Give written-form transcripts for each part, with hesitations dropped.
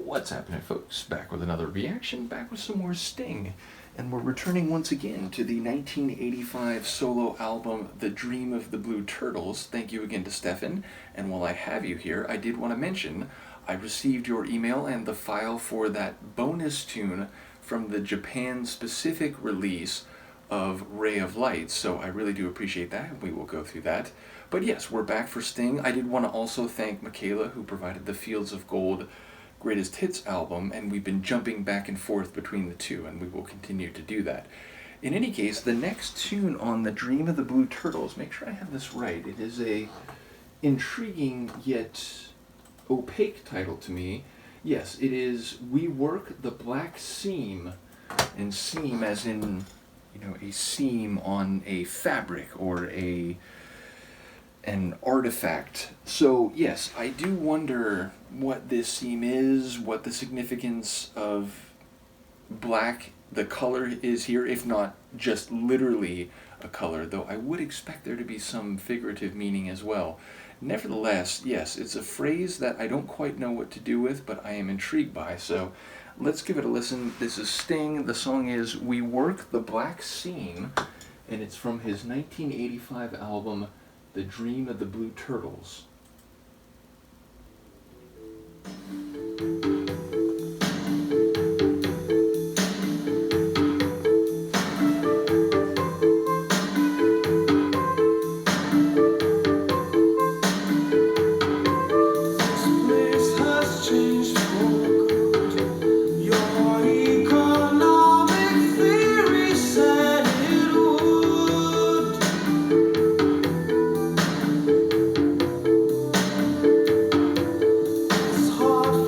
What's happening, folks? Back with another reaction, back with some more Sting. And we're returning once again to the 1985 solo album, The Dream of the Blue Turtles. Thank you again to Stephan. And while I have you here, I did want to mention I received your email and the file for that bonus tune from the Japan-specific release of Ray of Light, so I really do appreciate that, and we will go through that. But yes, we're back for Sting. I did want to also thank Michaela, who provided the Fields of Gold Greatest Hits album, and we've been jumping back and forth between the two, and we will continue to do that. In any case, the next tune on The Dream of the Blue Turtles, make sure I have this right, it is a intriguing yet opaque title to me. Yes, it is We Work the Black Seam, and seam as in, you know, a seam on a fabric or an artifact. So yes, I do wonder what this seam is, what the significance of black, the color is here, if not just literally a color, though I would expect there to be some figurative meaning as well. Nevertheless, yes, it's a phrase that I don't quite know what to do with, but I am intrigued by, so let's give it a listen. This is Sting. The song is We Work the Black Seam, and it's from his 1985 album, The Dream of the Blue Turtles. Hard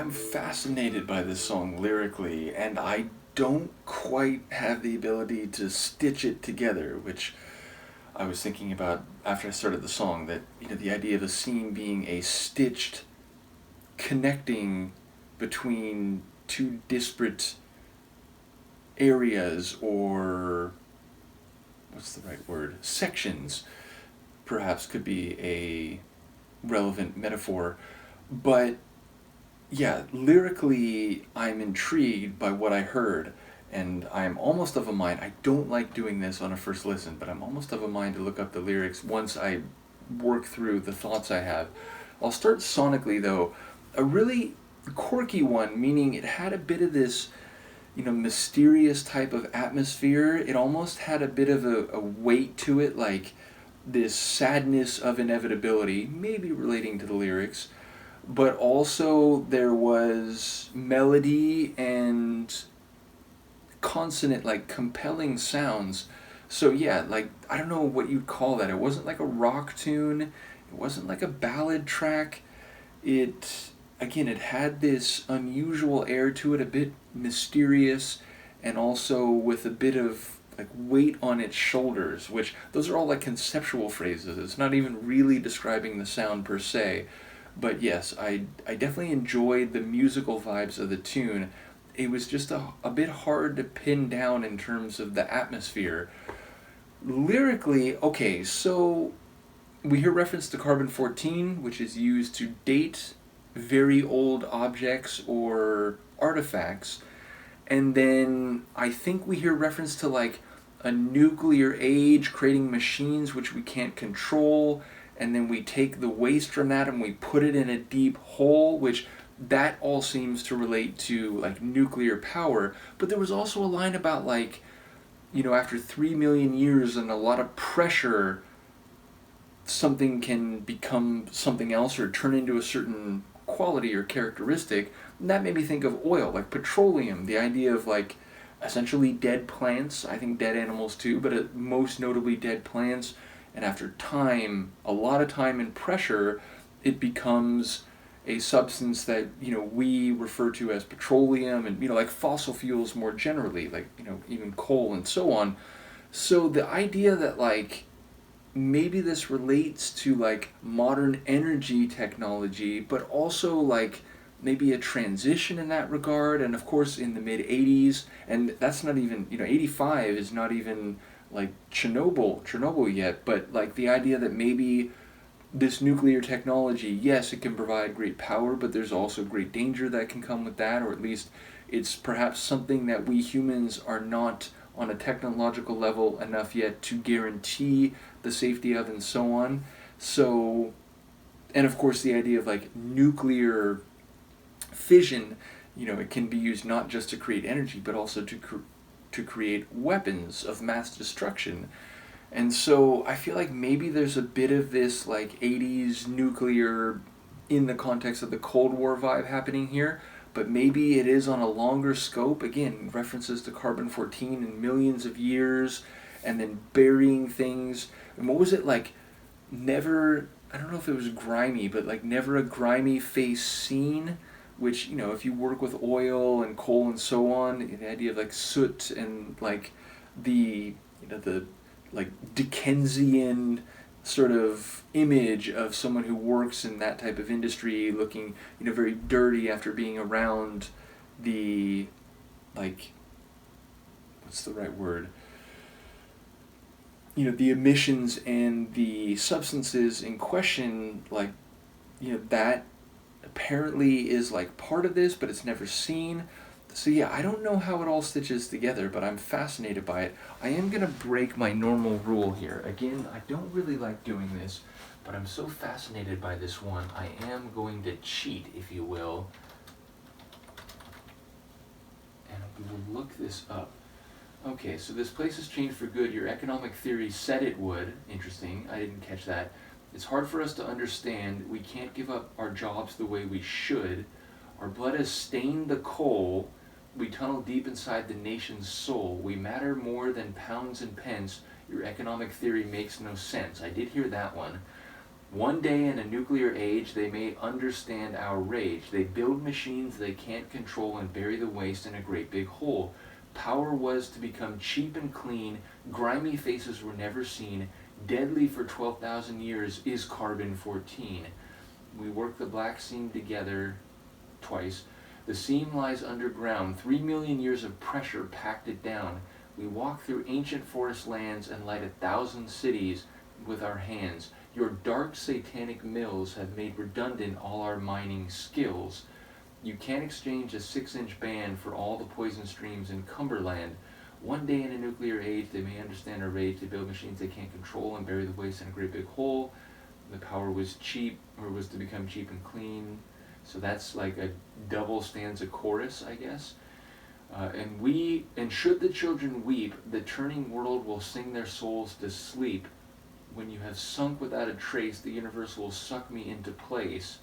I'm fascinated by this song lyrically, and I don't quite have the ability to stitch it together, which I was thinking about after I started the song, that the idea of a scene being a stitched connecting between two disparate areas, or what's the right word? Sections, perhaps, could be a relevant metaphor. But yeah, lyrically, I'm intrigued by what I heard, and I'm almost of a mind. I don't like doing this on a first listen, but I'm almost of a mind to look up the lyrics once I work through the thoughts I have. I'll start sonically, though. A really quirky one, meaning it had a bit of this, mysterious type of atmosphere. It almost had a bit of a weight to it, like this sadness of inevitability, maybe relating to the lyrics, but also there was melody and consonant, like compelling sounds. So yeah, like, I don't know what you'd call that. It wasn't like a rock tune, it wasn't like a ballad track. It, again, it had this unusual air to it, a bit mysterious, and also with a bit of like weight on its shoulders, which those are all like conceptual phrases. It's not even really describing the sound per se. But yes, I definitely enjoyed the musical vibes of the tune. It was just a bit hard to pin down in terms of the atmosphere. Lyrically, okay, so we hear reference to carbon 14, which is used to date very old objects or artifacts. And then I think we hear reference to like a nuclear age creating machines which we can't control, and then we take the waste from that and we put it in a deep hole, which that all seems to relate to like nuclear power. But there was also a line about like, after 3 million years and a lot of pressure, something can become something else or turn into a certain quality or characteristic. And that made me think of oil, like petroleum, the idea of like essentially dead plants, I think dead animals too, but most notably dead plants. And after time, a lot of time and pressure, it becomes a substance that we refer to as petroleum, and like fossil fuels more generally, like even coal and so on. So the idea that like maybe this relates to like modern energy technology, but also like maybe a transition in that regard. And of course in the mid 80s, and that's not even 85 is not even like Chernobyl yet, but like the idea that maybe this nuclear technology, yes, it can provide great power, but there's also great danger that can come with that, or at least it's perhaps something that we humans are not on a technological level enough yet to guarantee the safety of, and so on. So, and of course the idea of like nuclear fission, it can be used not just to create energy, but also to create weapons of mass destruction. And so I feel like maybe there's a bit of this like 80s nuclear in the context of the Cold War vibe happening here, but maybe it is on a longer scope. Again, references to carbon 14 in millions of years, and then burying things. And what was it like? Never, I don't know if it was grimy, but like never a grimy face seen, which, if you work with oil and coal and so on, the idea of like soot and like the, the like Dickensian sort of image of someone who works in that type of industry looking, very dirty after being around the, like, what's the right word? The emissions and the substances in question, like, that apparently is like part of this, but it's never seen. So yeah, I don't know how it all stitches together, but I'm fascinated by it. I am going to break my normal rule here. Again, I don't really like doing this, but I'm so fascinated by this one, I am going to cheat, if you will. And we will look this up. Okay, so this place has changed for good. Your economic theory said it would. Interesting. I didn't catch that. It's hard for us to understand. We can't give up our jobs the way we should. Our blood has stained the coal. We tunnel deep inside the nation's soul. We matter more than pounds and pence. Your economic theory makes no sense. I did hear that one. One day in a nuclear age, they may understand our rage. They build machines they can't control and bury the waste in a great big hole. Power was to become cheap and clean. Grimy faces were never seen. Deadly for 12,000 years is carbon-14. We work the black seam together twice. The seam lies underground. 3 million years of pressure packed it down. We walk through ancient forest lands and light 1,000 cities with our hands. Your dark satanic mills have made redundant all our mining skills. You can't exchange a 6-inch band for all the poison streams in Cumberland. One day in a nuclear age, they may understand our rage. They build machines they can't control and bury the waste in a great big hole. The power was cheap, or was to become cheap and clean. So that's like a double stanza chorus, I guess. And should the children weep, the turning world will sing their souls to sleep. When you have sunk without a trace, the universe will suck me into place.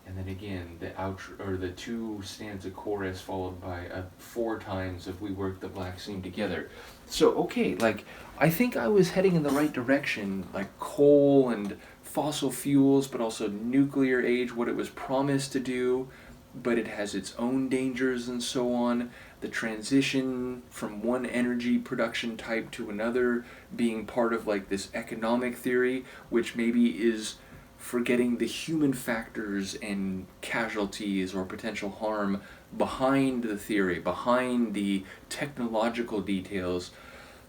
And then again, the outro, or the 2 stanza chorus followed by 4 times of we work the black seam together. So, okay, like, I think I was heading in the right direction, like coal and fossil fuels, but also nuclear age, what it was promised to do, but it has its own dangers and so on. The transition from one energy production type to another being part of like this economic theory, which maybe is forgetting the human factors and casualties or potential harm behind the theory, behind the technological details.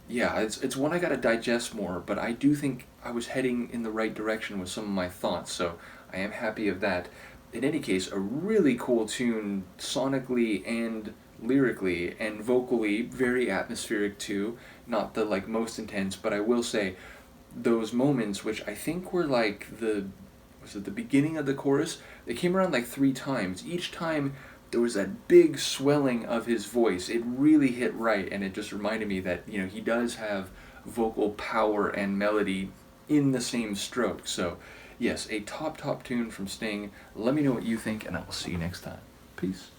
Yeah, it's one I gotta digest more, but I do think I was heading in the right direction with some of my thoughts, so I am happy of that. In any case, a really cool tune, sonically and lyrically and vocally, very atmospheric too. Not the like most intense, but I will say those moments, which I think were like was it the beginning of the chorus? They came around like 3 times. Each time there was that big swelling of his voice. It really hit right, and it just reminded me that, you know, he does have vocal power and melody in the same stroke. So, yes, a top tune from Sting. Let me know what you think, and I will see you next time. Peace.